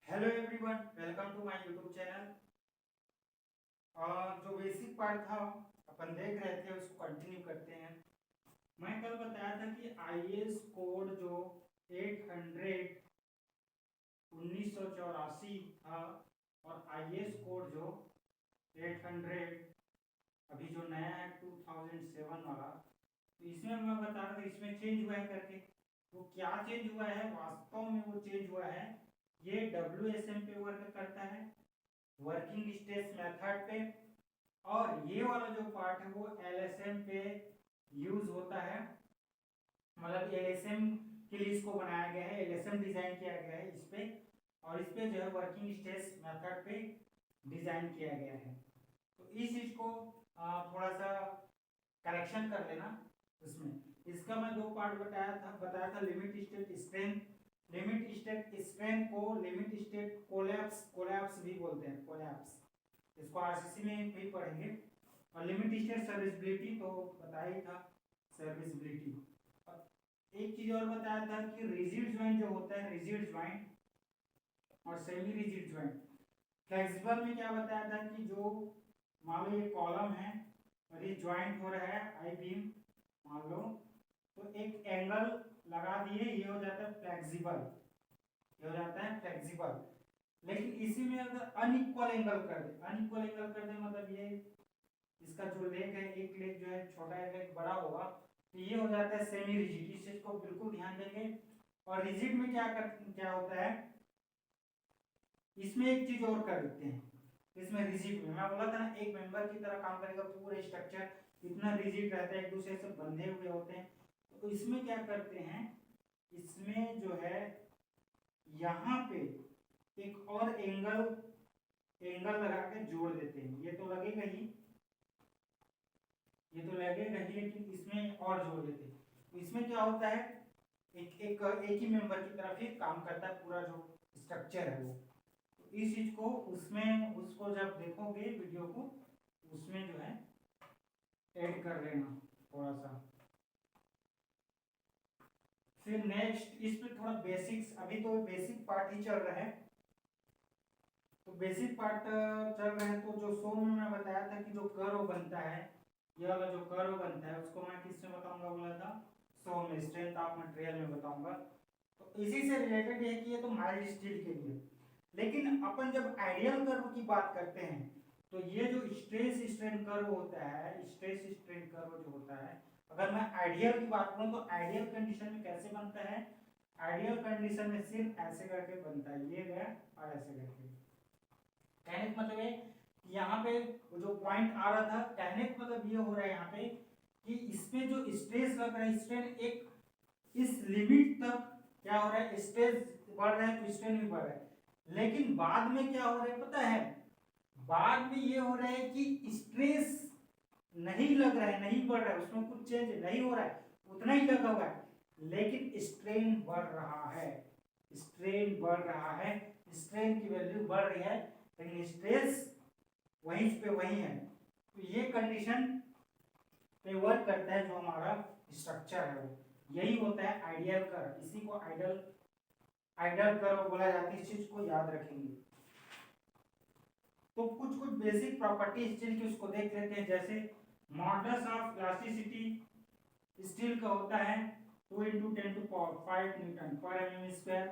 Hello everyone, welcome to my YouTube channel. और जो basic part था अपन देख रहे थे उसको कंटिन्यू करते हैं। मैं कल बताया था कि आईएएस कोड जो 800 1984 था और आईएएस कोड जो 800 अभी जो नया है 2007 वाला, तो इसमें मैं बता रहा था इसमें चेंज हुआ है करके। तो क्या चेंज हुआ है वास्तव में? वो चेंज हुआ है, ये WSM पे वर्क करता है, वर्किंग स्ट्रेस मेथड पे। और ये वाला जो पार्ट है वो LSM पे यूज होता है। मतलब LSM के लिए इसको बनाया गया है, LSM डिजाइन किया गया है इस पे। और इस पे जो है वर्किंग स्ट्रेस मेथड पे डिजाइन किया गया है। तो इस चीज को थोड़ा सा करेक्शन कर लेना उसमें। इसका मैं दो पार्ट बताया था limit state strength. Limit state strength को लिमिट स्टेट कोलैप्स भी बोलते हैं, कोलैप्स। इसको आरसीसी में भी पढ़ेंगे। और लिमिट स्टेट सर्विसिबिलिटी तो बताया ही था, सर्विसिबिलिटी। एक चीज और बताया था कि रिजिड ज्वाइंट जो होता है, रिजिड ज्वाइंट और सेमी रिजिड ज्वाइंट। फ्लेक्सिबल में क्या बताया था कि जो मान लो ये कॉलम है और ये ज्वाइंट हो रहा है आई बीम मान लो, तो एक एंगल लगा दिए, ये हो जाता है फ्लेक्सिबल, ये हो जाता है फ्लेक्सिबल। लेकिन इसी में अगर अनइक्वल एंगल कर दे, अनइक्वल एंगल कर दे मतलब ये इसका जो लेग है, एक लेग जो है छोटा है, लेग बड़ा होगा, तो ये हो जाता है सेमी रिजिड। इस चीज को बिल्कुल ध्यान देंगे। और रिजिड में क्या होता है, इसमें एक चीज और कर देते हैं। इसमें रिजिड में मैं बोला था ना, एक मेंबर की तरह काम करेगा, पूरे स्ट्रक्चर इतना रिजिड रहता है, एक दूसरे से बंधे हुए होते हैं। तो इसमें क्या करते हैं, इसमें जो है यहाँ पे एक और एंगल लगा के जोड़ देते हैं। ये तो लगेगा ही, ये तो लगेगा ही, लेकिन इसमें और जोड़ देते हैं। तो इसमें क्या होता है, एक ही मेंबर की तरफ ही काम करता है पूरा जो स्ट्रक्चर है वो। तो इस चीज को उसमें उसको जब देखोगे वीडियो को, उसमें जो है ऐड कर लेना थोड़ा सा। फिर नेक्स्ट इस पे थोड़ा बेसिक्स, अभी तो बेसिक पार्ट ही चल रहा है, तो बेसिक पार्ट चल रहे हैं। तो जो शो में मैं बताया था कि जो कर्व बनता है, ये वाला जो कर्व बनता है उसको मैं किस में बताऊंगा बोला था, शो में, स्ट्रेंथ ऑफ मटेरियल में बताऊंगा। तो इसी से रिलेटेड है कि ये तो माइल्ड स्टील के लिए। लेकिन अपन जब आइडियल कर्व की बात करते हैं, तो ये जो स्ट्रेस स्ट्रेन कर्व होता है, स्ट्रेस स्ट्रेन कर्व जो होता है, अगर मैं आइडियल की बात करूं तो आइडियल कंडीशन में कैसे बनता है, आइडियल कंडीशन में सिर्फ ऐसे करके बनता है, ये गया और ऐसे करके। कहने का मतलब है कि यहाँ पे जो पॉइंट आ रहा था, कहने का मतलब ये हो रहा है यहाँ पे कि इसमें जो स्ट्रेस लग रहा है, स्ट्रेन एक इस लिमिट तक क्या हो रहा है, स्ट्रेस बढ़ रहा है तो स्ट्रेन भी बढ़ रहा है। लेकिन बाद में क्या हो रहा है पता है, बाद में ये हो रहा है कि स्ट्रेस नहीं लग रहा है, नहीं बढ़ रहा है, उसमें कुछ चेंज नहीं हो रहा है, उतना ही लगा हुआ है, लेकिन स्ट्रेन बढ़ रहा है, स्ट्रेन बढ़ रहा है, स्ट्रेन की वैल्यू बढ़ रही है, लेकिन स्ट्रेस वहीं पे वही है। तो ये कंडीशन पे वर्क करता है जो हमारा स्ट्रक्चर है, वो यही होता है आइडियल कर्व। इसी को आइडियल आइडियल कर्व बोला जाता है, इस चीज को याद रखेंगे। तो कुछ कुछ बेसिक प्रॉपर्टी स्टील की उसको देख लेते हैं। जैसे मॉडुलस ऑफ प्लास्टिसिटी स्टील का होता है 2 × 10⁵ न्यूटन पर mm स्क्वायर।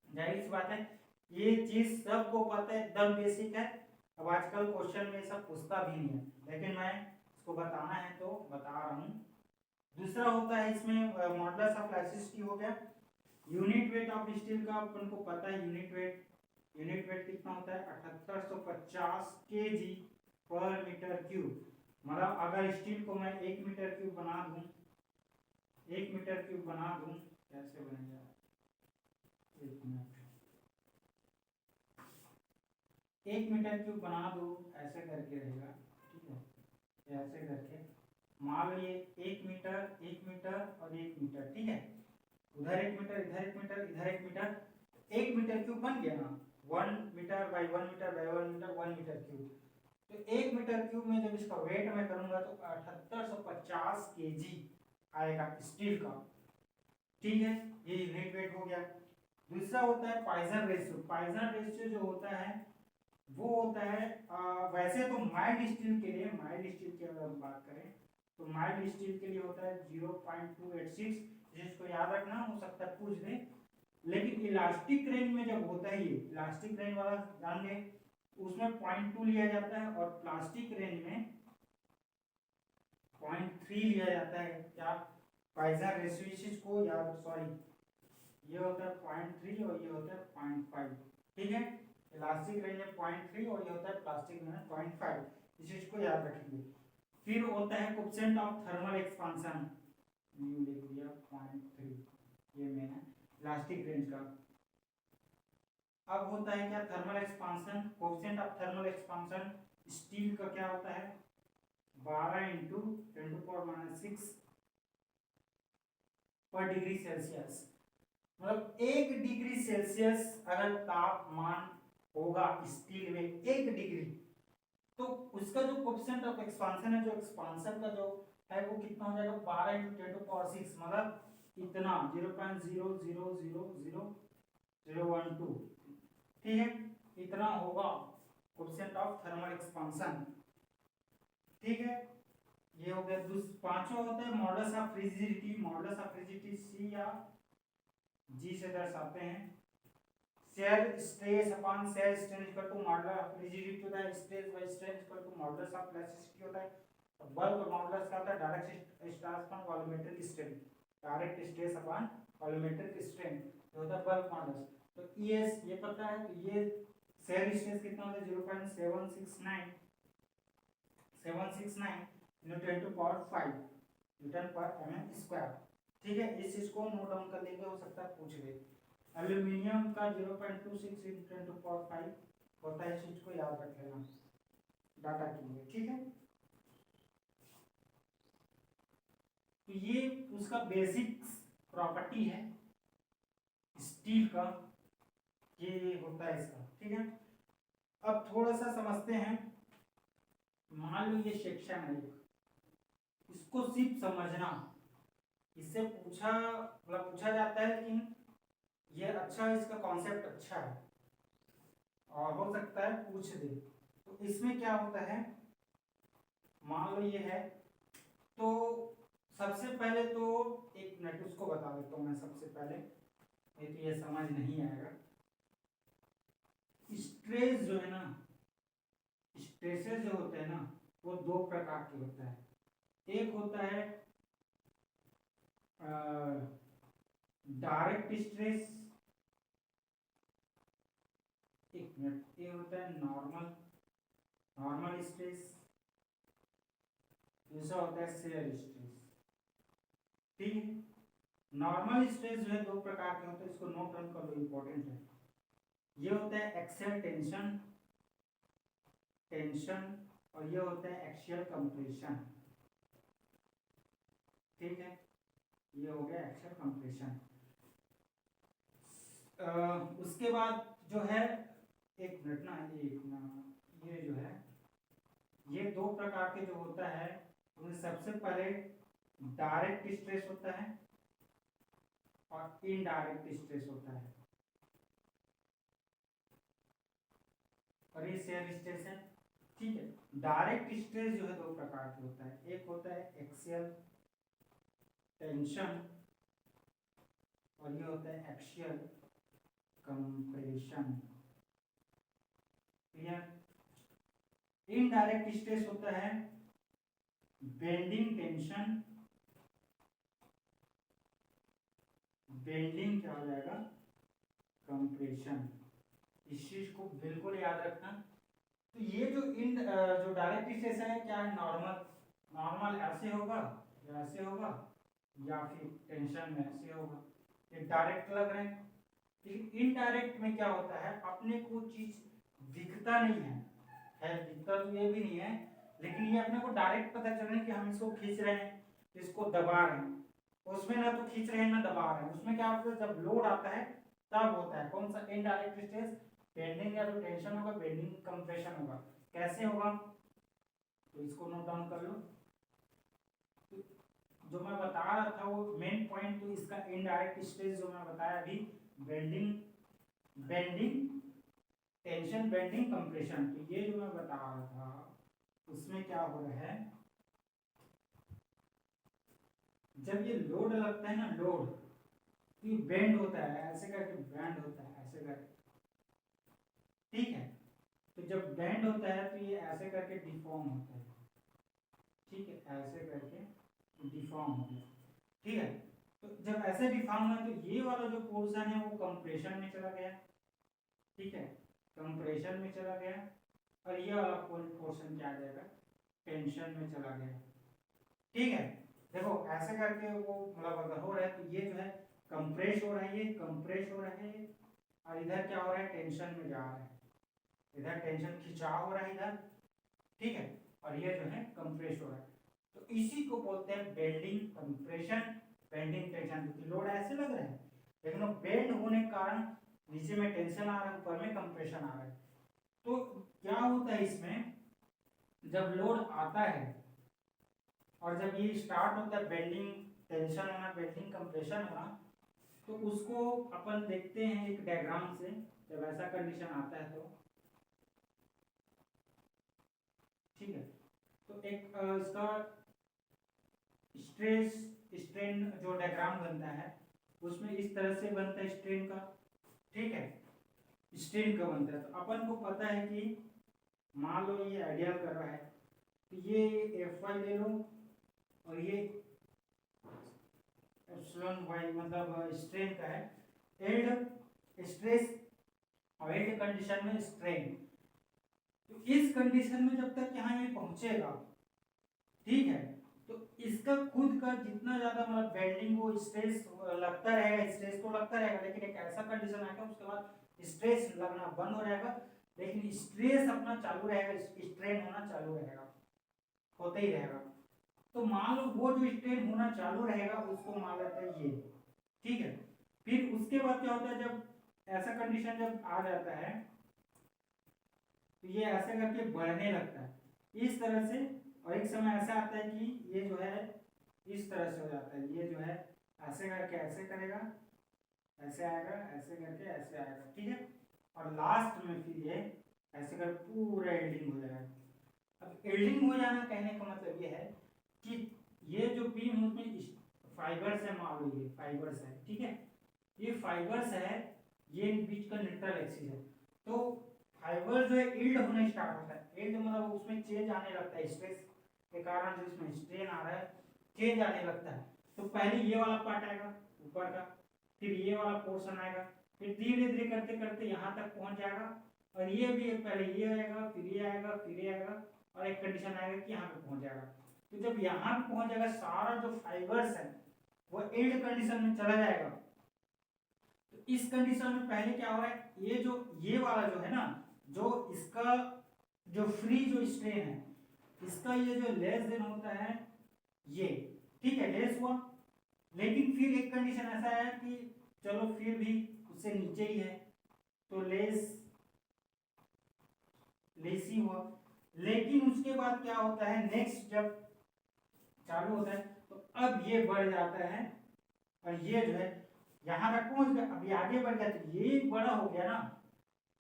जाहिर सी बात है, ये चीज सबको पता है, एकदम बेसिक है। अब आजकल क्वेश्चन में सब पूछता भी नहीं है, लेकिन मैं इसको बताना है तो बता रहा हूँ। दूसरा होता है इसमें मॉडुलस ऑफ प्लास्टिसिटी हो गया। यूनिट वेट ऑफ स्टील का अपन को पता है, यूनिट वेट कितना होता है 7850 kg पर मीटर क्यूब। मतलब अगर स्टील को मैं 1 मीटर क्यूब बना दूं, 1 मीटर क्यूब बना दूं, कैसे बनेगा, 1 मिनट, 1 मीटर क्यूब बना दो, ऐसे करके रहेगा, ठीक है, ऐसे करके मान लो ये 1 मीटर, 1 मीटर और 1 मीटर, ठीक है, उधर 1 मीटर, इधर 1 मीटर, इधर 1 मीटर, 1 मीटर क्यूब बन गया ना, 1 metre by 1 metre by 1 metre, 1 metre cube. तो 1 मीटर क्यूब में जब इसका वेट मैं करूंगा तो 7850 kg आएगा स्टील का, ठीक है, ये यूनिट वेट हो गया। दूसरा होता है पॉइजन रेशियो। पॉइजन रेशियो जो होता है वो होता है वैसे तो माइल्ड स्टील के लिए, माइल्ड स्टील की अगर हम बात करें तो माइल्ड स्टील के लिए होता है 0.286, जिसको याद रखना हो सकता है पूछ दे। लेकिन इलास्टिक रेंज में जब होता है, ये इलास्टिक रेंज वाला ध्यान दें, उसमें 0.2 लिया जाता है और प्लास्टिक रेंज में 0.3 लिया जाता है। क्या पॉइजन रेशियो को याद, सॉरी ये होता है 0.3 और ये होता है 0.5, ठीक है। इलास्टिक रेंज में 0.3 और ये होता है प्लास्टिक में 0.5, इस चीज को याद रखेंगे। फिर होता है coefficient of thermal expansion, mu लिख दिया 0.3, ये मैंने इलास्टिक रेंज का। अब होता है क्या thermal expansion, coefficient of thermal expansion steel का क्या होता है 12 × 10⁻⁶ पर डिग्री सेल्सियस। मतलब 1 डिग्री सेल्सियस अगर तापमान होगा स्टील में 1 डिग्री, तो उसका जो कोएफिशिएंट ऑफ एक्सपांशन है, जो एक्सपांशन का जो है वो कितना हो जाएगा 12 × 10⁻⁶, मतलब इतना 0.0000012, ठीक है, इतना होगा कोएफिशिएंट ऑफ थर्मल एक्सपांशन, ठीक है। ये हो गया। पांचवा होता है modulus of rigidity. Modulus of rigidity C या जी से दर्शाते हैं। Shear stress upon shear strain equal to modulus of rigidity होता है, stress by strain equal to modulus of elasticity होता है, और बल्क मॉडुलस का होता है direct stress upon volumetric strain, direct stress upon volumetric strain, ये होता है बल्क मॉडुलस। तो ये पता है, तो ये शेयर स्ट्रेस कितना होता है 0.769 × 10⁵ न्यूटन पर mm², ठीक है। इस चीज को नोट डाउन कर लेंगे, हो सकता है पूछ ले। एल्यूमिनियम का 0.26 × 10⁵ होता है, इस चीज को याद रख लेना डाटा के लिए, ठीक है। तो ये उसका बेसिक प्रॉपर्टी है स्टील का, ये होता है इसका, ठीक है। अब थोड़ा सा समझते हैं। मान लो ये सेक्शन है, इसको सिर्फ समझना, इससे पूछा जाता है, लेकिन ये अच्छा है, इसका कॉन्सेप्ट अच्छा है और हो सकता है पूछ दे। तो इसमें क्या होता है, मान लो ये है, तो सबसे पहले तो एक मिनट उसको बता देता हूँ मैं सबसे पहले, नहीं तो ये समझ नहीं आएगा। स्ट्रेस जो है ना, स्ट्रेसेस जो होते हैं ना, वो दो प्रकार के होता है। एक होता है डायरेक्ट स्ट्रेस, एक मिनट, ये होता है नॉर्मल स्ट्रेस, दूसरा होता है शेयर स्ट्रेस, ठीक है। नॉर्मल स्ट्रेस जो है दो प्रकार के होते हैं, इसको नोट डाउन कर लो, इंपॉर्टेंट है। ये होता है एक्सियल टेंशन और ये होता है एक्सियल कंप्रेशन, ठीक है। ये हो गया एक्सियल कंप्रेशन। उसके बाद जो है, एक मिनट ना, ये जो है, ये दो प्रकार के जो होता है, उनमें सबसे पहले डायरेक्ट स्ट्रेस होता है और इनडायरेक्ट स्ट्रेस होता है, और ये शेयर स्ट्रेस है, ठीक है। डायरेक्ट स्ट्रेस जो है दो प्रकार के होता है, एक होता है एक्सियल टेंशन और ये होता है axial compression, clear. Indirect stress होता है बेंडिंग टेंशन, बेंडिंग क्या हो जाएगा कंप्रेशन, इस चीज को बिल्कुल याद रखना। तो ये जो डायरेक्ट स्ट्रेस है, क्या है, नॉर्मल ऐसे होगा या ऐसे होगा, या फिर टेंशन में ऐसे होगा, ये डायरेक्ट लग रहे हैं। लेकिन इनडायरेक्ट में क्या होता है, अपने को चीज दिखता नहीं है, दिखता तो ये भी नहीं है, लेकिन ये अपने को डायरेक्ट पता चल रहा है कि हम इसको खींच रहे हैं, इसको दबा रहे हैं। उसमें ना तो खींच रहे हैं ना दबा रहे हैं, उसमें क्या होता है, जब लोड आता है तब होता है कौन सा इनडायरेक्ट स्ट्रेस, बेंडिंग या तो टेंशन होगा, बेंडिंग कंप्रेशन होगा। कैसे होगा, तो इसको नोट डाउन कर लो। जो मैं बता रहा था वो मेन पॉइंट, तो इसका इनडायरेक्ट स्ट्रेस जो मैं बताया अभी, बेंडिंग टेंशन, बेंडिंग, कंप्रेशन। तो ये जो मैं बता रहा था उसमें क्या हो रहा है, जब ये लोड लगता है ना, लोड, तो ये बेंड होता है, ऐसे करके बेंड होता है, ऐसे करके, ठीक है। तो जब बेंड होता है तो ये ऐसे करके डिफॉर्म होता है, ठीक है, ऐसे करके डिफॉर्म हो गया, ठीक है। तो जब ऐसे डिफॉर्म है तो ये वाला जो पोर्शन है वो कंप्रेशन में चला गया, ठीक है, कंप्रेशन में चला गया, और ये वाला पोर्शन क्या आ जाएगा, टेंशन में चला गया, ठीक है। देखो ऐसे करके वो मतलब अगर हो रहा है तो ये जो है कंप्रेस हो रहा है, ये कंप्रेस हो रहा है, और इधर क्या हो रहा है, टेंशन में जा रहा है, इधर टेंशन खिंचाव हो रहा है इधर, ठीक है, और ये जो है कंप्रेस हो रहा है। तो इसी को बोलते हैं bending compression, bending tension. Load ऐसे लग रहा है लेकिन वो बेंड होने के कारण नीचे में टेंशन आ रहा है, ऊपर में कंप्रेशन आ रहा है। तो क्या होता है इसमें, जब लोड आता है और जब ये स्टार्ट होता है बेंडिंग टेंशन होना, बेंडिंग कंप्रेशन होना, तो उसको अपन देखते हैं एक डायग्राम से, जब ऐसा कंडीशन आता है तो, ठीक है। तो एक इसका स्ट्रेस स्ट्रेन जो डायग्राम बनता है उसमें इस तरह से बनता है स्ट्रेन का, ठीक है, स्ट्रेन का बनता है। तो अपन को पता है कि मान लो ये आइडियल कर रहा है, तो ये Fy ले लो, और ये एप्सिलॉन वाई मतलब स्ट्रेन का है, एल्ड स्ट्रेस और एल्ड कंडीशन में स्ट्रेन। तो इस कंडीशन में जब तक यहाँ ये पहुंचेगा, ठीक है, तो इसका खुद का जितना ज्यादा मतलब बेंडिंग को स्ट्रेस लगता रहेगा, स्ट्रेस तो लगता रहेगा, लेकिन एक ऐसा कंडीशन आएगा उसके बाद स्ट्रेस लगना बंद हो जाएगा, लेकिन स्ट्रेस अपना चालू रहेगा, स्ट्रेन होना चालू रहेगा, होते ही रहेगा। तो मान लो वो जो स्ट्रेन होना चालू रहेगा उसको मान लेते हैं ये, ठीक है। फिर उसके बाद क्या होता है, जब ऐसा कंडीशन जब आ जाता है तो ये ऐसे करके बढ़ने लगता है इस तरह से, और एक समय ऐसा आता है कि ये जो है इस तरह से हो जाता है, ये जो है ऐसे करके ऐसे करेगा, ऐसे आएगा, ऐसे करके ऐसे आएगा, ठीक है, और लास्ट में फिर ये ऐसे कर पूरा एल्डिंग हो जाएगा। अब एल्डिंग हो जाना कहने का मतलब ये है कि ये जो बीम है उसमें फाइबर्स है, मान लो ये फाइबर्स है, ठीक है, ये फाइबर्स है, ये बीच का न्यूट्रल एक्सिस है। तो फाइबर जो है इल्ड होने स्टार्ट होता है, इल्ड मतलब उसमें चेंज आने लगता है, स्ट्रेस के कारण जो इसमें स्ट्रेन आ रहा है चेंज आने लगता है। तो पहले ये वाला पार्ट आएगा ऊपर का, फिर ये वाला पोर्शन आएगा, फिर धीरे धीरे करते करते यहाँ तक पहुंच जाएगा, और ये भी पहले ये आएगा, फिर ये आएगा, फिर ये आएगा, और एक कंडीशन आएगा कि यहाँ पे पहुंच जाएगा। तो जब यहाँ पे पहुंच जाएगा सारा जो फाइबर्स है वो इल्ड कंडीशन में चला जाएगा। तो इस कंडीशन में पहले क्या हो रहा है, ये वाला जो है ना, जो इसका जो फ्री जो स्ट्रेन है, इसका ये जो लेस देन होता है ये, ठीक है, लेस हुआ, लेकिन फिर एक कंडीशन ऐसा है कि चलो फिर भी उससे नीचे ही है, तो लेस ही हुआ। लेकिन उसके बाद क्या होता है, नेक्स्ट जब चालू होता है तो अब ये बढ़ जाता है, और ये जो है यहाँ तक पहुंच गया, अभी आगे बढ़ गया, तो ये बड़ा हो गया ना,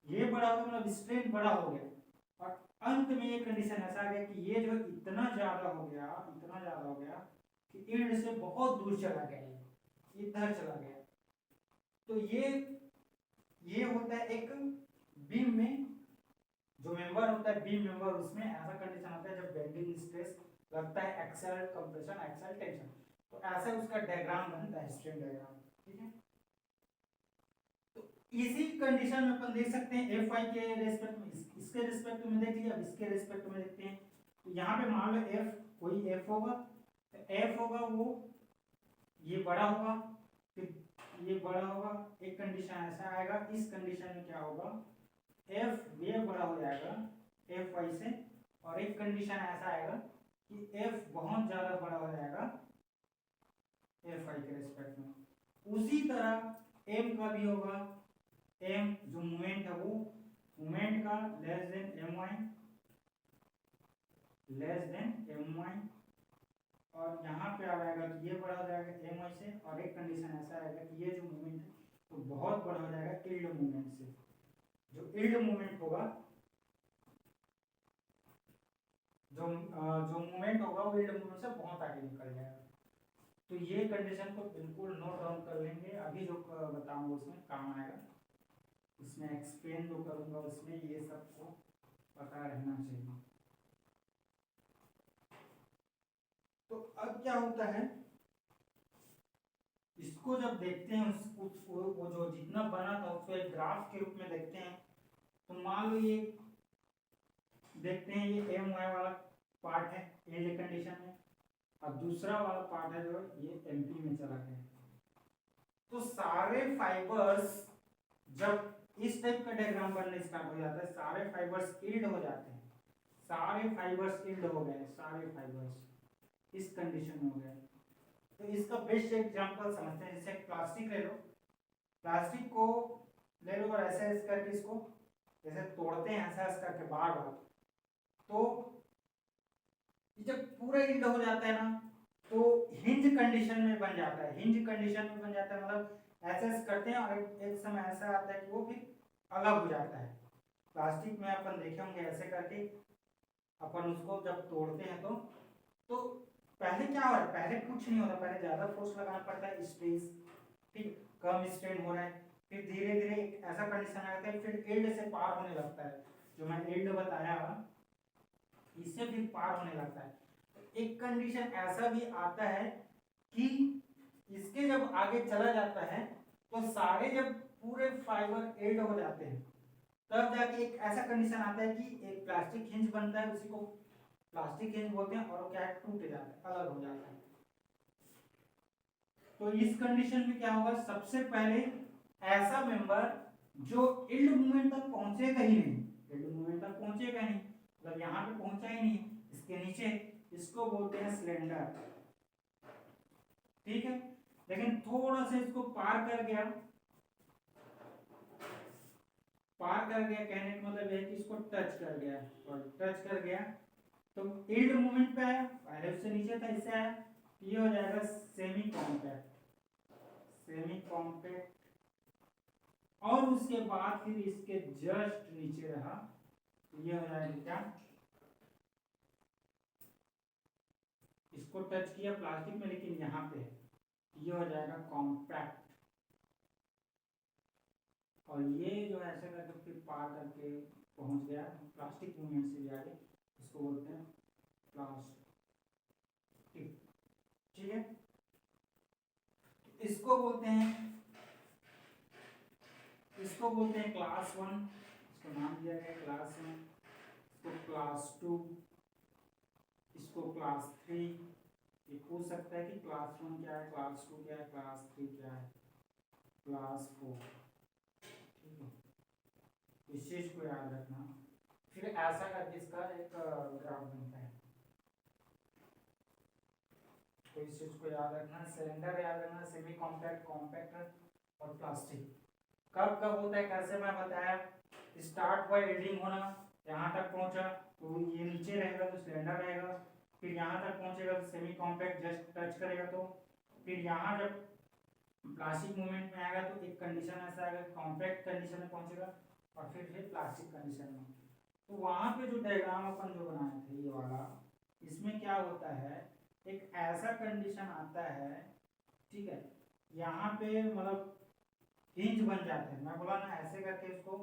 ये बड़ा हो गया मतलब स्ट्रेन बड़ा हो गया, और अंत में ये कंडीशन ऐसा आ गया कि ये जो इतना ज्यादा हो गया, इतना ज्यादा हो गया कि इल्ड से बहुत दूर चला गया, ये इधर चला गया। तो ये होता है एक बीम में जो मेंबर होता है, बीम मेंबर, उसमें ऐसा कंडीशन होता है जब बेंडिंग स्ट्रेस लगता है, एक्सल कंप्रेशन, एक्सल टेंशन, तो ऐसा उसका डायग्राम बनता है, स्ट्रेन डायग्राम, ठीक है। तो इसी कंडीशन में अपन देख सकते हैं एफ आई के रेस्पेक्ट में, इसके रेस्पेक्ट में देख लिया, अब इसके रेस्पेक्ट में देखते हैं। तो यहाँ पे मान लो एफ, कोई एफ होगा, तो एफ होगा वो ये बड़ा होगा, फिर ये बड़ा होगा, एक कंडीशन ऐसा आएगा, इस कंडीशन में क्या होगा, एफ ये बड़ा हो जाएगा एफ वाई से, और एक कंडीशन ऐसा आएगा कि एफ बहुत ज्यादा बड़ा हो जाएगा एफ आई के रेस्पेक्ट में। उसी तरह एम का भी होगा, एम जो मोमेंट है वो मोमेंट का less than M Y, less than M Y, और यहाँ पे आ जाएगा कि ये बड़ा हो जाएगा एम वाई से, और एक कंडीशन ऐसा आएगा कि ये जो मोमेंट है तो बहुत बड़ा हो जाएगा यील्ड मूवमेंट से। जो यील्ड मूवमेंट होगा, जो मूवमेंट होगा वो यील्ड मूवमेंट से बहुत आगे निकल जाएगा। तो ये कंडीशन को बिल्कुल नोट डाउन कर लेंगे, अभी जो बताऊंगा उसमें काम आएगा, इसमें एक्सप्लेन जो करूंगा उसमें ये सबको पता रहना चाहिए। तो अब क्या होता है, इसको जब देखते हैं उसको वो जो जितना बना था उसको एक ग्राफ के रूप में देखते हैं, तो मान लो ये देखते हैं ये एम वाई वाला पार्ट है यील्ड कंडीशन में, अब दूसरा वाला पार्ट है जो ये एमपी में चला गया। तो सारे फाइबर्स जब इस टाइप का डायग्राम बनने स्टार्ट हो जाता है, सारे फाइबर्स यील्ड हो जाते हैं, सारे फाइबर्स यील्ड हो गए, सारे फाइबर्स इस कंडीशन में हो गए। तो इसका बेस्ट एग्जांपल समझते हैं, जैसे प्लास्टिक ले लो, प्लास्टिक को ले लो और ऐसे ऐसे करके इसको जैसे तोड़ते हैं ऐसा ऐसा करके बार बार, तो जब पूरा यील्ड हो जाता है ना तो हिंज कंडीशन में बन जाता है, हिंज कंडीशन में बन जाता है, मतलब ऐसे ऐसे करते हैं और एक समय ऐसा आता है कि वो फिर अलग हो जाता है। प्लास्टिक में अपन देखे होंगे ऐसे करके अपन उसको जब तोड़ते हैं तो पहले क्या हो रहा है, पहले कुछ नहीं होता, पहले ज्यादा फोर्स लगाना पड़ता है, स्ट्रेस, ठीक, कम स्ट्रेन हो रहा है, फिर धीरे धीरे एक ऐसा कंडीशन आ जाता है, फिर यील्ड से पार होने लगता है, जो मैं यील्ड बताया इससे फिर पार होने लगता है। एक कंडीशन ऐसा भी आता है कि इसके जब आगे चला जाता है तो सारे जब पूरे फाइबर यील्ड हो जाते हैं तब जाके एक ऐसा कंडीशन आता है कि एक प्लास्टिक हिंज बनता है, उसी को प्लास्टिक हिंज बोलते हैं, और वो क्या है, टूट जाता है, अलग हो जाता है। तो इस कंडीशन में क्या होगा, सबसे पहले ऐसा मेंबर जो यील्ड मूवमेंट तक पहुंचेगा ही नहीं, यील्ड मूवमेंट तक पहुंचेगा नहीं, मतलब यहाँ पे पहुंचा ही नहीं, इसके नीचे, इसको बोलते हैं सिलेंडर, ठीक है। लेकिन थोड़ा सा इसको पार कर गया, पार कर गया कहने का मतलब है कि इसको टच कर गया, और टच कर गया तो यील्ड मूवमेंट पे आया, पहले उससे नीचे था, इससे आया, ये हो जाएगा सेमी कॉम्पैक्ट, सेमी कॉम्पैक्ट, और उसके बाद फिर इसके जस्ट नीचे रहा, ये हो जाएगा क्या, इसको टच किया प्लास्टिक में लेकिन यहाँ पे ये हो जाएगा कॉम्पैक्ट, और ये जो ऐसे करके फिर पार करके पहुंच गया प्लास्टिक मूवमेंट से भी आगे, इसको बोलते हैं प्लास्टिक, ठीक है। इसको बोलते हैं क्लास 1, इसको नाम दिया गया क्लास 1, इसको क्लास 2, इसको क्लास 3, ये पूछ सकता है कि क्लास 1 क्या है, क्लास 2 क्या है, क्लास 3 क्या है, क्लास 4, ठीक है, इस चीज को याद रखना। फिर ऐसा करके इसका एक ग्राफ बनता है, तो इस चीज को याद रखना, सिलेंडर याद रखना, सेमी कॉम्पैक्ट, कॉम्पैक्ट और प्लास्टिक। कब कब होता है, कैसे मैं बताया, स्टार्ट हुआ यील्डिंग होना, यहाँ तक पहुंचा तो ये नीचे रहेगा तो सिलेंडर रहेगा, फिर यहाँ तक पहुंचेगा तो सेमी कॉम्पैक्ट जस्ट टच करेगा, तो फिर यहाँ जब प्लास्टिक मूवमेंट में आएगा तो एक कंडीशन ऐसा आएगा, कॉम्पैक्ट कंडीशन में पहुंचेगा और फिर प्लास्टिक कंडीशन में। तो वहाँ पे जो डायग्राम अपन जो बनाए थे ये वाला, इसमें क्या होता है, एक ऐसा कंडीशन आता है, ठीक है, यहाँ पे मतलब हिंज बन जाते हैं, मैं बोला ना ऐसे करके इसको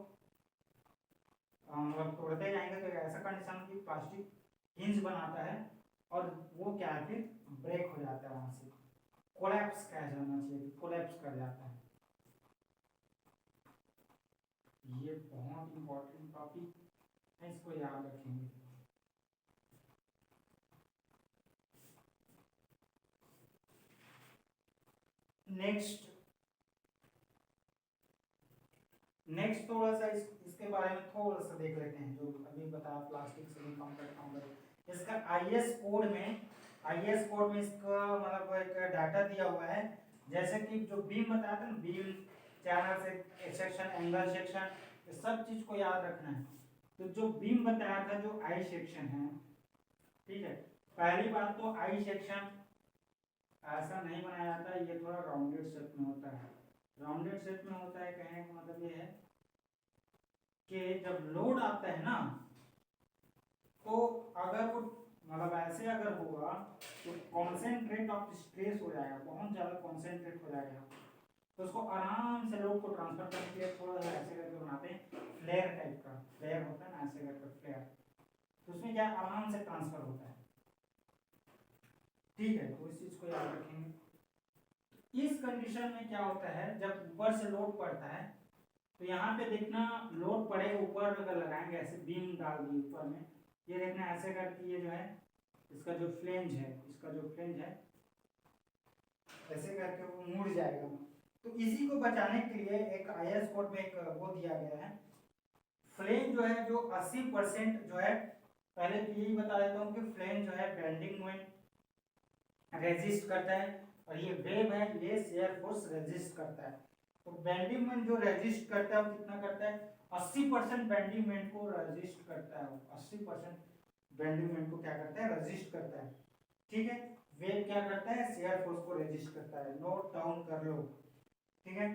मतलब तोड़ते जाएंगे तो ऐसा कंडीशन की प्लास्टिक हिंज बनाता है, और वो क्या है फिर ब्रेक हो जाता है, वहां से कोलैप्स कहा जाना चाहिए, कोलैप्स कर जाता है। ये बहुत इंपॉर्टेंट टॉपिक है, इसको याद रखेंगे। नेक्स्ट थोड़ा सा इसके बारे में थोड़ा सा देख लेते हैं, जो अभी बताया प्लास्टिक सेमी कॉम्पैक्ट कॉम्पैक्ट, इसका आईएस कोड में इसका मतलब एक डाटा दिया हुआ है, जैसे कि जो बीम बताया था ना, beam, channel section, angle section, ये सब चीज को याद रखना है। तो जो बीम बताया था, जो आई सेक्शन है, ठीक है, पहली बात तो आई सेक्शन ऐसा नहीं बनाया जाता, ये थोड़ा राउंडेड शेप में होता है, राउंडेड शेप में होता है, कहने का मतलब ये है कि जब लोड आता है ना, तो अगर वो मतलब ऐसे अगर होगा तो कॉन्सेंट्रेट ऑफ स्ट्रेस हो जाएगा, बहुत ज़्यादा कॉन्सेंट्रेट हो जाएगा। तो उसको आराम से लोड को ट्रांसफर करने के लिए थोड़ा सा ऐसे करके बनाते हैं, फ्लेयर टाइप का फ्लेयर होता है ना, ऐसे करके फ्लेयर, तो उसमें क्या आराम से ट्रांसफर होता है। ठीक है, तो इस चीज़ को याद रखेंगे। इस कंडीशन में क्या होता है, जब ऊपर से लोड पड़ता है तो यहाँ पे देखना लोड पड़े ऊपर अगर लगाएंगे ऐसे बीम डाल दी ऊपर में, ये देखना ऐसे करके ये जो है इसका जो फ्लेंज है, इसका जो फ्लेंज है ऐसे करके वो मुड़ जाएगा। तो इसी को बचाने के लिए एक आईएस कोड में एक वो दिया गया है, फ्लेंज जो है जो 80% जो है, पहले तो यही बता देता हूँ कि फ्लेंज जो है बेंडिंग में रेजिस्ट करता है, और ये वेव है ये शेयर फोर्स रेजिस्ट करता है। तो बेंडिंग मोमेंट जो रेजिस्ट करता है वो कितना करता है, 80% बेंडिंग मोमेंट को रेजिस्ट करता है, 80% बेंडिंग मोमेंट को क्या करता है, रेजिस्ट करता है। ठीक है, वेव क्या करता है, शेयर फोर्स को रेजिस्ट करता है, नोट डाउन कर लो। ठीक है,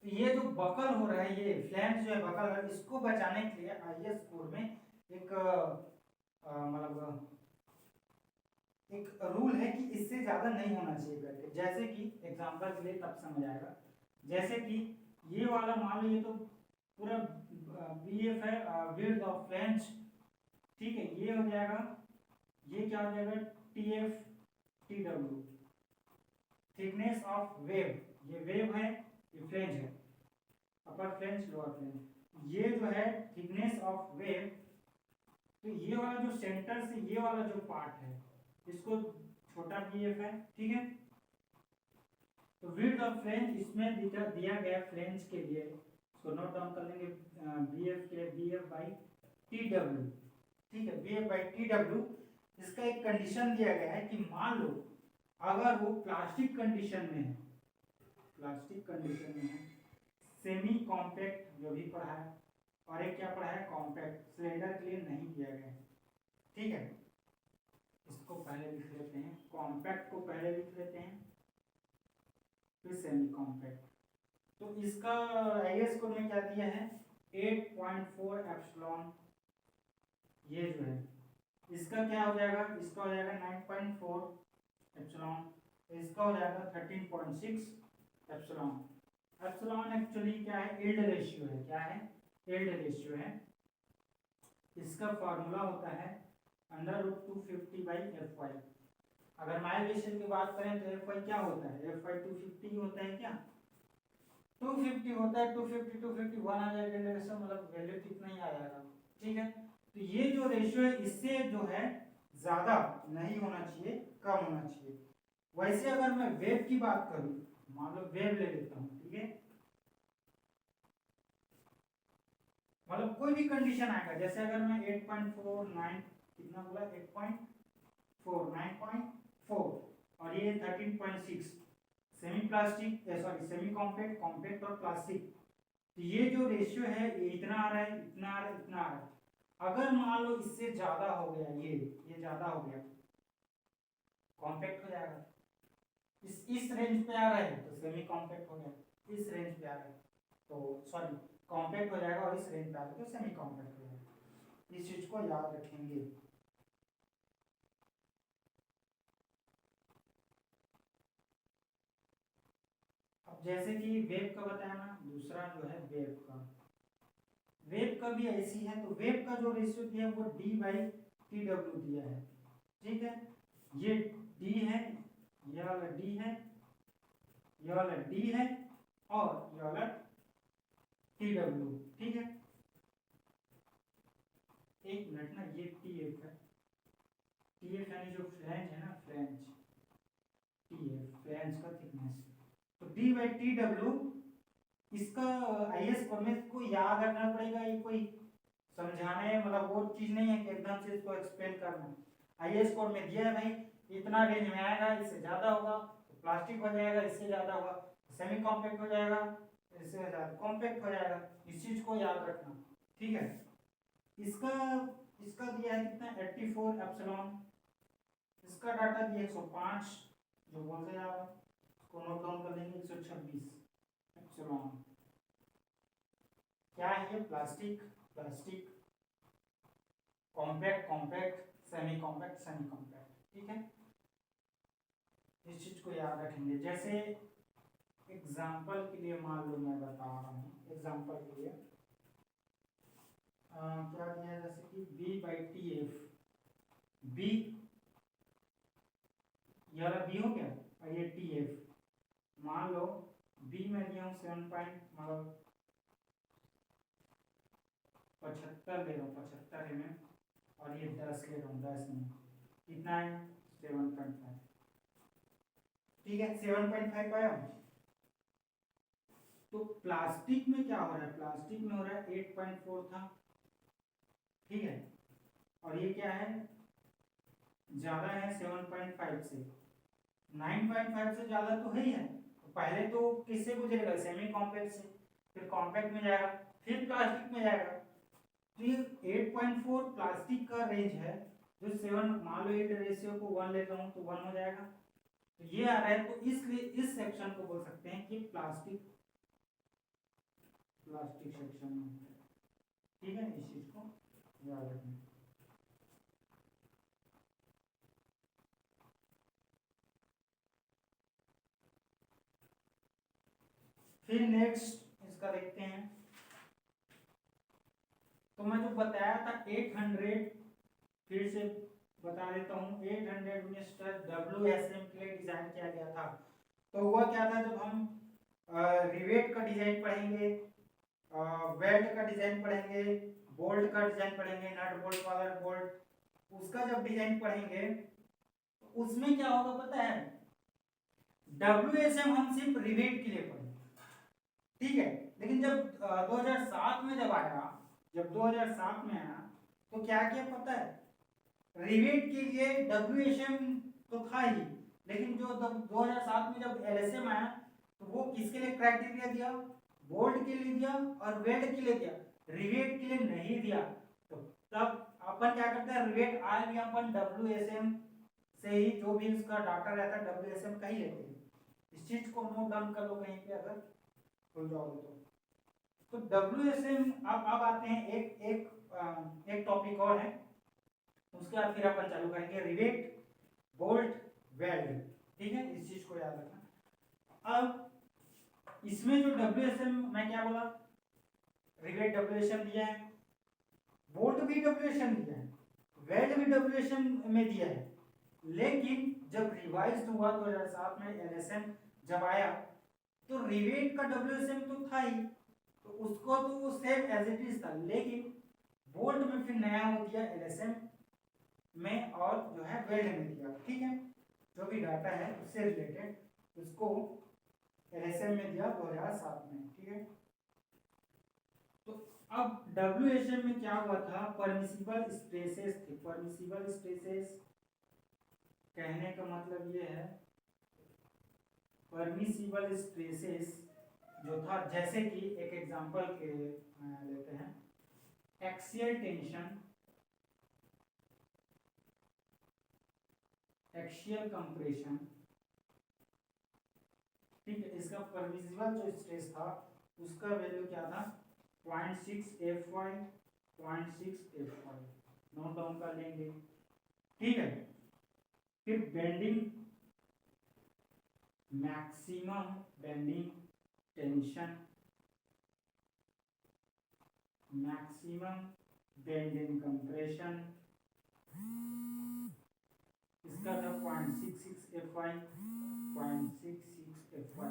तो ये जो बकल हो रहा है, ये फ्लैंज जो है बकल है, इसको बचाने के लिए आईएस कोड में एक मतलब एक रूल है कि इससे ज्यादा नहीं होना चाहिए करके। जैसे कि एग्जांपल के लिए तब समझ आएगा, जैसे कि ये वाला मान लो ये तो पूरा बीएफ है, विड्थ ऑफ फ्लैंज। ठीक है, ये हो जाएगा, ये क्या हो जाएगा, TF TW, thickness of wave, ये वेव है ये फ्लैंज है, अपर फ्लैंज लोअर फ्लैंज, ये जो है थिकनेस ऑफ वेव। तो ये वाला जो सेंटर से ये वाला जो पार्ट है इसको छोटा बीएफ है। ठीक है, तो विड्थ ऑफ फ्लैंज इसमें दिया गया फ्लैंज के लिए, इसको नोट डाउन कर लेंगे, बीएफ के लिए बीएफ बाई टीडब्ल्यू। ठीक है, बीएफ बाई टीडब्ल्यू। इसका एक कंडीशन दिया गया है कि मान लो अगर वो प्लास्टिक कंडीशन में है, प्लास्टिक कंडीशन में है, सेमी कॉम्पैक्ट जो भी पढ़ा है, और एक क्या पढ़ा है, कॉम्पैक्ट, सिलेंडर के लिए नहीं दिया गया है। ठीक है, इसको पहले लिख लेते हैं, कॉम्पैक्ट को पहले लिख लेते हैं, फिर सेमी कॉम्पैक्ट। तो इसका आईएस कोड में क्या दिया है, 8.4 एप्सिलॉन, ये जो है इसका क्या हो जाएगा, इसका हो जाएगा 9.4 एप्सिलॉन, इसका हो जाएगा 13.6 एप्सिलॉन। एप्सिलॉन एक्चुअली क्या है, यील्ड रेशियो है, क्या है, यील्ड रेशियो है। इसका फॉर्मूला होता है √250/Fy। अगर माइग्रेशन की बात करें तो Fy क्या होता है, Fy 250 होता है, क्या 250 होता है, 250 250 1 आ जाएगा, मतलब वैल्यू कितना ही आ जाएगा। ठीक है, तो ये जो रेशियो है इससे जो है ज्यादा नहीं होना चाहिए, कम होना चाहिए। वैसे अगर मैं वेव की बात करूं, मान लो वेव ले लेता हूं, ठीक है, मतलब कोई भी कंडीशन आएगा, जैसे अगर मैं 8.49 कितना बोला, 8.4 9.4 और ये 13.6, semi plastic sorry semi compact, compact और प्लास्टिक, तो ये जो रेशियो है ये इतना आ रहा है, इतना आ रहा है, इतना आ रहा है। अगर मान लो इससे ज्यादा हो गया, ये ज्यादा हो गया, कॉम्पैक्ट हो जाएगा। इस रेंज पे आ रहा है तो सेमी कॉम्पैक्ट हो गया, इस रेंज पे आ रहा है तो सॉरी कॉम्पैक्ट हो जाएगा, और इस रेंज पे आ रहा है तो सेमी कॉम्पैक्ट हो जाएगा। इस चीज को याद रखेंगे। अब जैसे कि वेव का बताया ना, दूसरा जो है वेव का, वेव का भी ऐसी है, तो वेव का जो रेशियो दिया है वो d/tw दिया है। ठीक है, ये d है, ये वाला d है, ये वाला d है, और ये वाला tw। ठीक है, एक मिनट ना, ये tf है, tf यानी जो फ्लैंज है ना, फ्लैंज, tf फ्लैंज का थिकनेस, तो d/tw इसका आईएस कोड में इसको याद रखना पड़ेगा, ये कोई समझाने मतलब वो चीज नहीं है कि एकदम से इसको एक्सप्लेन करना। आईएस कोड में दिया है भाई, इतना रेंज में आएगा, इससे ज्यादा होगा तो प्लास्टिक हो जाएगा, इससे ज्यादा होगा सेमी कॉम्पैक्ट हो जाएगा, इससे ज्यादा कॉम्पैक्ट हो जाएगा। इस चीज को याद रखना। ठीक है, इसका इसका दिया है कितना, 84 एप्सिलॉन, इसका डाटा दिया 105, जो बोलते जा रहा को नोट डाउन कर लेंगे 126 एप्सिलॉन। क्या है ये? Plastic, plastic, compact, compact, semi compact, semi compact. ठीक है, इस चीज को याद रखेंगे। जैसे एग्जाम्पल के लिए मान लो मैं बता रहा हूँ, एग्जाम्पल के लिए क्या दिया है, जैसे कि B by T F, B ये वाला बी हो गया और ये टी एफ। मान लो बी में दिया हूँ 7 मतलब 75 ले रहा हूँ, 75 mm, और ये 10 ले रहा हूँ, 10 mm। कितना है? 7.5। ठीक है, 7.5 पाया। तो प्लास्टिक में क्या हो रहा है? प्लास्टिक में हो रहा है 8.4 था। ठीक है, और ये क्या है? ज्यादा है 7.5 से, 9.5 से ज्यादा तो है ही है। तो पहले तो किससे गुजरेगा? सेमी कॉम्पैक्ट से, फिर कॉम्पैक्ट में जाएगा, फिर प्लास्टिक में जाएगा। तो ये 8.4 प्लास्टिक का रेंज है, जो 7, मान लो 8 रेशियो को 1 लेता हूँ तो 1 हो जाएगा। तो ये आ रहा है, तो इसलिए इस सेक्शन को बोल सकते हैं कि प्लास्टिक, प्लास्टिक सेक्शन में। ठीक है, इस चीज को याद रखना। फिर नेक्स्ट इसका देखते हैं। तो मैं जो बताया था 800, फिर से बता देता हूँ, 800 मिस्टर WSM के लिए डिजाइन किया गया था। तो हुआ क्या था, जब हम रिवेट का डिजाइन पढ़ेंगे, बेल्ट का डिजाइन पढ़ेंगे, बोल्ट का डिजाइन पढ़ेंगे, नट बोल्ट, कॉलर बोल्ट, उसका जब डिजाइन पढ़ेंगे तो उसमें क्या होगा पता है? WSM हम सिर्फ रिवेट के लिए पढ़ेंगे। ठीक है, लेकिन जब 2007 में जब आया, जब 2007 में आया तो क्या किया पता है? रिवेट के लिए WSM तो था ही, लेकिन जो 2007 में जब LSM आया तो वो किसके लिए क्राइटेरिया दिया? बोल्ट के लिए दिया और वेल्ड के लिए दिया, रिवेट के लिए नहीं दिया। तो तब अपन क्या करते हैं? रिवेट आए भी अपन WSM से ही, जो भी उसका डाटा रहता है WSM का ही लेते हैं। इस चीज को नोट डाउन कर लो कहीं पे अगर भूल जाओगे तो। WSM अब आते हैं, एक टॉपिक और है, उसके बाद फिर अपन चालू करेंगे रिवेट, बोल्ट, वेल्ड। ठीक है, इस चीज को याद रखना। अब इसमें जो WSM, मैं क्या बोला? रिवेट WSM दिया है, बोल्ट भी WSM दिया है, वेल्ड भी WSM में दिया है। लेकिन जब रिवाइज हुआ 2007 में LSM जब आया तो रिवेट का WSM तो था ही, तो उसको तो वो सेम एज इट इज था, लेकिन बोल्ट में फिर नया हो दिया LSM में, और जो है वेल्ड में दिया। ठीक है, जो भी डाटा है उससे रिलेटेड उसको LSM में दिया 2007 में। ठीक है, तो अब WSM में क्या हुआ था? परमिसिबल स्ट्रेसेस थे। परमिसिबल स्ट्रेसेस कहने का मतलब ये है, परमिसिबल स्ट्रेसेस जो था, जैसे कि एक एग्जांपल के लेते हैं, एक्सियल टेंशन, एक्सियल कंप्रेशन। ठीक है, इसका परमिसिबल जो स्ट्रेस था उसका वैल्यू क्या था? 0.6 Fy, 0.6 Fy, नोट डाउन कर लेंगे। ठीक है, फिर bending, maximum bending tension, maximum bending compression, इसका था 0.66 Fy, 0.66 Fy।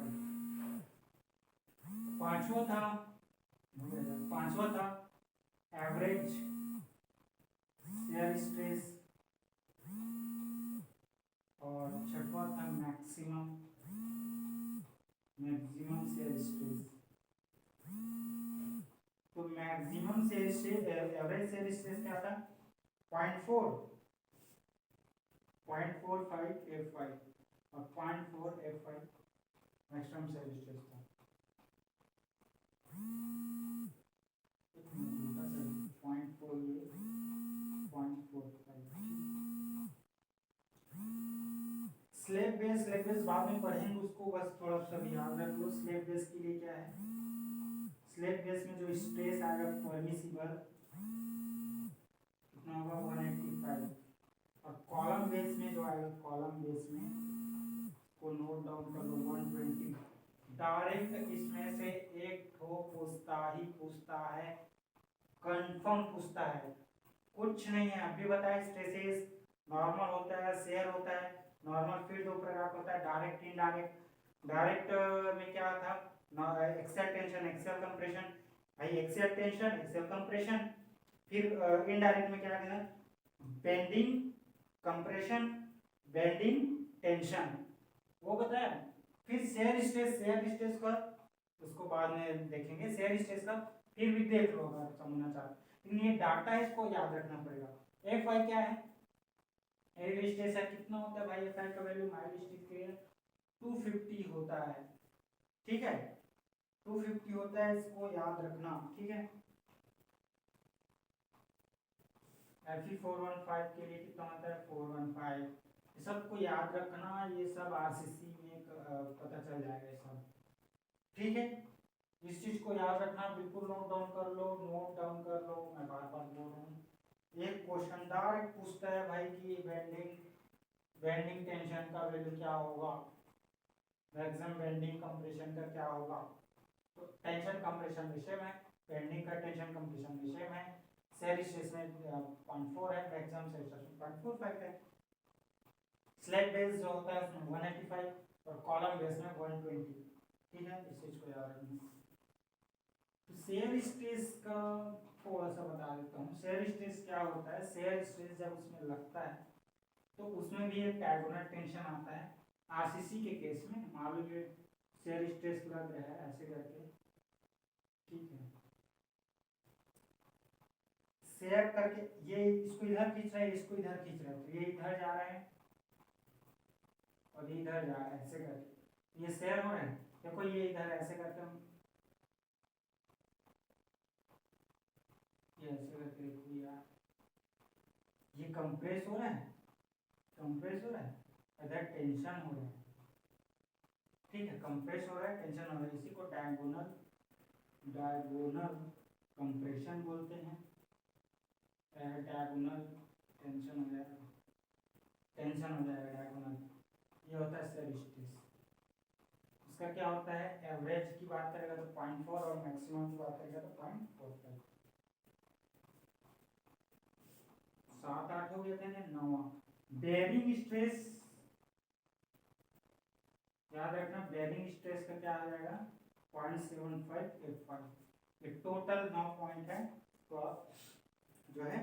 पांचवा था एवरेज शेयर स्ट्रेस, और छठवा था मैक्सिमम शेयर स्ट्रेस। तो maximum shear stress, average shear stress क्या था? 0.45 Fy, और 0.4 Fy मैक्सिमम शेयर स्ट्रेस था। 0.4 ये 0.45। स्लैब स्लैब बेस बाद में पढ़ेंगे उसको, बस थोड़ा सा भी याद रख लो। स्लैब बेस के लिए क्या है, स्लैब बेस में जो स्ट्रेस आएगा परमिसिबल कितना होगा 185, और कॉलम बेस में जो आएगा, कॉलम बेस में को नोट डाउन कर लो 120। डायरेक्ट इसमें से एक ठो पूछता है, कंफर्म पूछता है, कुछ नहीं है। अभी बताया स्ट्रेसेस नॉर्मल होता है, शेयर होता है, नॉर्मल फील्ड दो प्रकार का होता है, डायरेक्ट इनडायरेक्ट। डायरेक्ट में क्या था, एक्सेल टेंशन एक्सेल कंप्रेशन, भाई एक्सेल टेंशन एक्सेल कंप्रेशन। फिर इनडायरेक्ट में क्या था, बेंडिंग कंप्रेशन बेंडिंग टेंशन, वो बताया। फिर शेयर स्ट्रेस का उसको बाद में देखेंगे, शेयर स्ट्रेस का फिर भी देख लो अगर समझना चाहते। लेकिन ये डाटा है, इसको याद रखना पड़ेगा। एफ आई क्या है, एवरेज स्ट्रेस है, कितना होता है भाई एफ आई का वैल्यू, माइल्ड स्टिक के 250 होता है, ठीक है 250 होता है, इसको याद रखना, ठीक है। Fe 415 के लिए कितना होता है 415, ये सबको याद रखना, ये सब आरसीसी में पता चल जाएगा ये सब, ठीक है। इस चीज को याद रखना, बिल्कुल नोट डाउन कर लो, नोट डाउन कर लो, मैं बार बार बोल रहा हूँ। एक क्वेश्चन डायरेक्ट पूछता है भाई कि बेंडिंग टेंशन का वैल्यू क्या होगा, मैक्सिमम बेंडिंग कंप्रेशन का क्या होगा। तो टेंशन कंप्रेशन विषय में, बेंडिंग का टेंशन कंप्रेशन विषय में, शेयर स्ट्रेस में 0.4 है, मैक्सिमम शेयर स्ट्रेस में 0.45 है। स्लैब बेस जो होता है उसमें 185 और कॉलम बेस में 120, ठीक है, इस चीज को याद रखना। तो शेयर स्ट्रेस का थोड़ा सा बता देता हूँ। शेयर स्ट्रेस क्या होता है, शेयर स्ट्रेस जब उसमें लगता है तो उसमें भी एक डायगोनल टेंशन आता है। आरसीसी के केस में मान लो ये शेयर स्ट्रेस लग रहा है ऐसे करके, ठीक है, शेयर करके ये इसको इधर खींच रहा है, इसको इधर खींच रहा है, तो ये इधर जा रहा है और ये इधर जा रहा है ऐसे करके, ये शेयर हो रहा है। देखो ये इधर ऐसे करके हम ये ऐसे करके देखो यार, ये कंप्रेस हो रहा है, कंप्रेस हो रहा है, इधर टेंशन हो रहा है, ठीक है, कंप्रेस हो रहा है, टेंशन हो रहा है, इसी को डायगोनल कंप्रेशन बोलते हैं। डायगोनल टेंशन हो जाएगा, टेंशन हो जाएगा डायगोनल, ये होता है शेयर स्ट्रेस। उसका क्या होता है, एवरेज की बात करेगा तो 0.4 और मैक्सिमम की बात करेगा तो 0.45। 7-8 हो गए थे ना, 9। बेयरिंग स्ट्रेस याद रखना, बेयरिंग स्ट्रेस का क्या आ जाएगा 0.7585। ये टोटल 9 पॉइंट है, तो आप जो है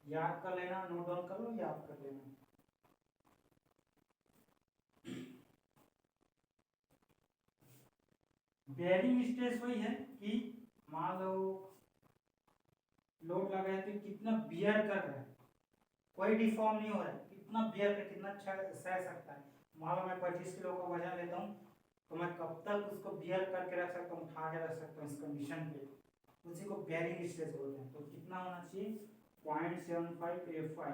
याद कर लेना, नोट डाउन कर लो, याद कर लेना। बेयरिंग स्ट्रेस वही है कि मान लो लोड लगा है तो कितना बियर कर रहा है, कोई डिफॉर्म नहीं हो रहा है, कितना बियर कर, कितना सह सकता है। मान लो मैं 25 किलो का वजन लेता हूँ तो मैं कब तक उसको बियर करके रख सकता हूँ, उठा के रख सकता हूँ इस कंडीशन पे, उसी को बेयरिंग स्ट्रेस बोलते हैं। तो कितना होना चाहिए 0.7585।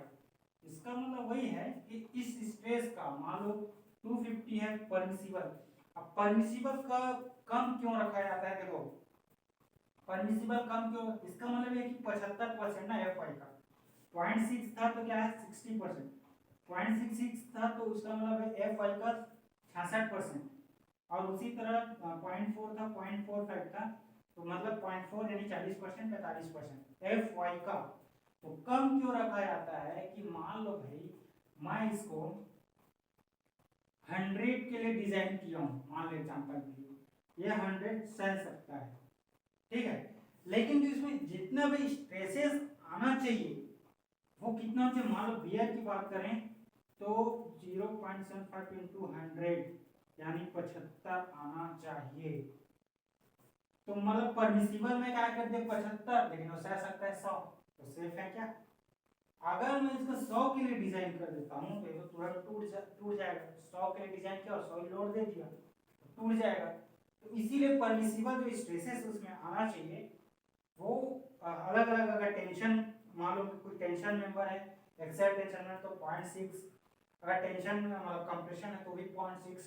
इसका मतलब वही है कि इस स्ट्रेस का मान लो 250 है परमिसिबल। अब परमिसिबल का कम क्यों रखा जाता है, देखो परमिसिबल कम क्यों, इसका मतलब है कि 75% ना एफ आई का 0.6 था तो क्या है 60%, 0.66 था तो उसका मतलब है एफ आई का 66%, और उसी तरह 0.4 था 0.45 था तो मतलब 0.4 यानी 40% 45% एफ वाई का। तो कम क्यों रखा जाता है कि मान लो भाई मैं इसको 100 के लिए डिजाइन किया हूँ, मान लो एग्जाम्पल के लिए ये 100 सह सकता है, ठीक है, लेकिन जो इसमें जितना भी स्ट्रेसेस आना चाहिए वो कितना चाहिए, मान लो बियर की बात करें तो 0.75 इंटू 100 यानी 75 आना चाहिए। तो मतलब परमिसिबल में क्या कर दिया 75, लेकिन वो सह सकता है 100, तो सेफ है क्या। अगर मैं इसको 100 के लिए डिजाइन कर देता हूँ तो ये तो तुरंत टूट जाएगा, 100 के लिए डिजाइन किया और 100 लोड दे दिया तो टूट जाएगा। तो इसीलिए परमिसिबल जो स्ट्रेसेस उसमें आना चाहिए वो अलग अलग, अगर टेंशन मान लो कोई टेंशन मेंबर है, एक्सेल टेंशन में तो 0.6, अगर टेंशन मतलब कंप्रेशन है तो भी 0.6,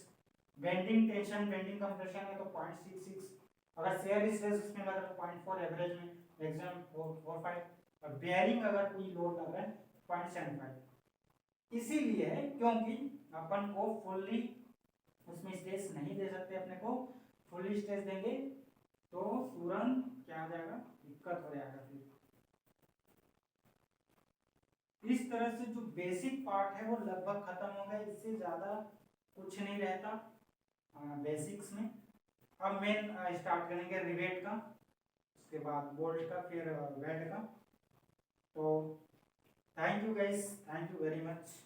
बेंडिंग टेंशन बेंडिंग कंप्रेशन है तो 0.66, अगर शेयर स्ट्रेस इसमें लग रहा है 0.4 एवरेज में मैक्सिमम 4.45, और बेयरिंग अगर कोई लोड लग रहा है 0.75। इसीलिए क्योंकि अपन को फुल्ली उसमें स्ट्रेस नहीं दे सकते, अपने को फुल्ली स्ट्रेस देंगे तो तुरंत क्या आ जाएगा, दिक्कत हो जाएगा। फिर इस तरह से जो बेसिक पार्ट है वो लगभग खत्म हो गया, इससे ज्यादा कुछ नहीं रहता बेसिक्स में। अब मेन स्टार्ट करेंगे रिवेट का, उसके बाद बोल्ट का, फिर वेल्ड का। तो thank you guys, thank you very much.